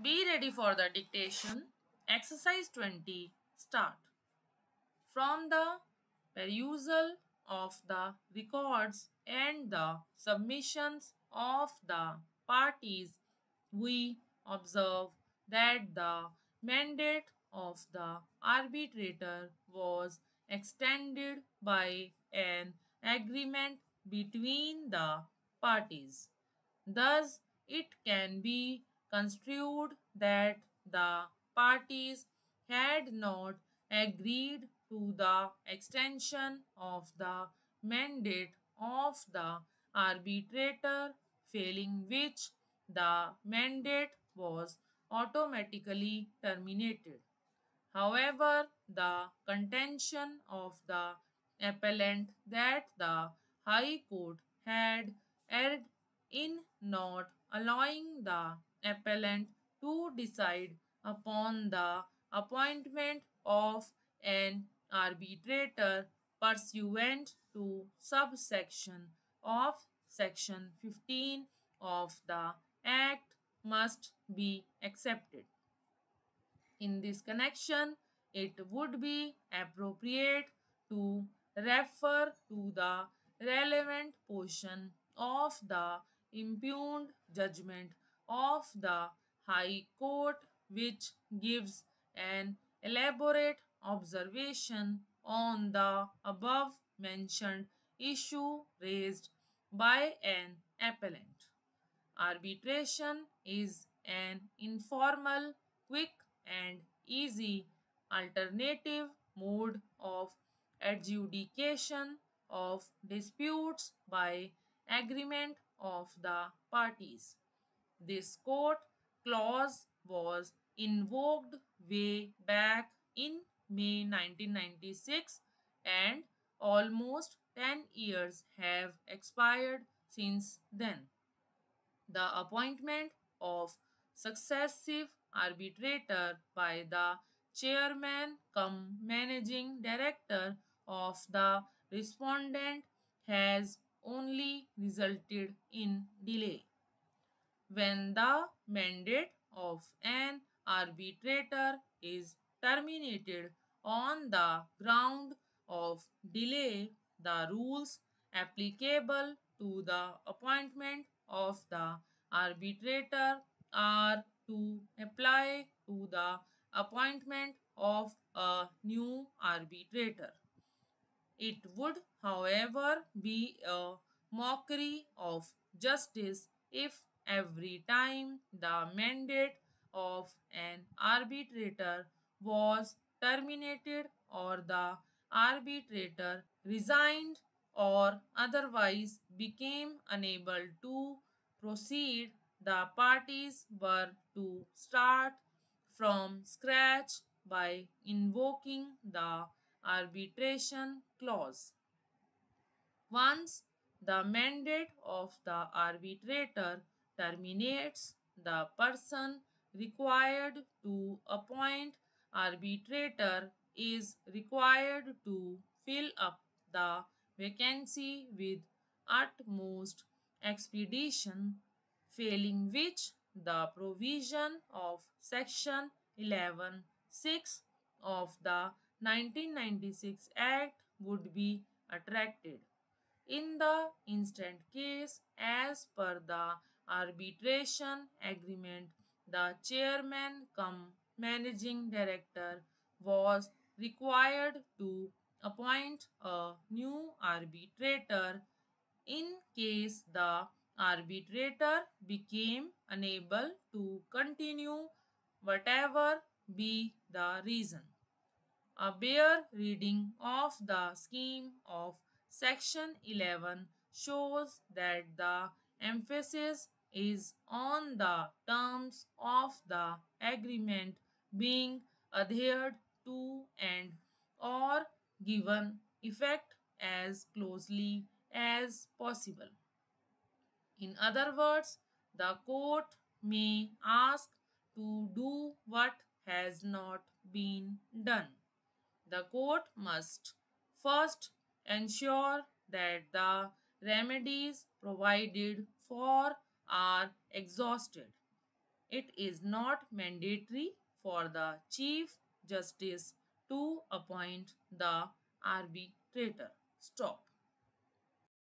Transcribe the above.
Be ready for the dictation. Exercise 20. Start. From the perusal of the records and the submissions of the parties, we observe that the mandate of the arbitrator was extended by an agreement between the parties. Thus, it can be construed that the parties had not agreed to the extension of the mandate of the arbitrator, failing which the mandate was automatically terminated. However, the contention of the appellant that the High Court had erred in not allowing the appellant to decide upon the appointment of an arbitrator pursuant to subsection of section 15 of the Act must be accepted. In this connection, it would be appropriate to refer to the relevant portion of the impugned judgment of the High Court, which gives an elaborate observation on the above mentioned issue raised by an appellant. Arbitration is an informal, quick, and easy alternative mode of adjudication of disputes by agreement of the parties. This court clause was invoked way back in May 1996, and almost 10 years have expired since then. The appointment of successive arbitrator by the chairman cum managing director of the respondent has only resulted in delay. When the mandate of an arbitrator is terminated on the ground of delay, the rules applicable to the appointment of the arbitrator are to apply to the appointment of a new arbitrator. It would, however, be a mockery of justice if every time the mandate of an arbitrator was terminated or the arbitrator resigned or otherwise became unable to proceed, the parties were to start from scratch by invoking the arbitration clause. Once the mandate of the arbitrator terminates, the person required to appoint arbitrator is required to fill up the vacancy with utmost expedition, failing which the provision of section 11(6) of the 1996 Act would be attracted. In the instant case, as per the arbitration agreement, the chairman cum managing director was required to appoint a new arbitrator in case the arbitrator became unable to continue, whatever be the reason. A bare reading of the scheme of Section 11 shows that the emphasis is on the terms of the agreement being adhered to and or given effect as closely as possible. In other words, the court may ask to do what has not been done. The court must first ensure that the remedies provided for are exhausted. It is not mandatory for the Chief Justice to appoint the arbitrator. Stop.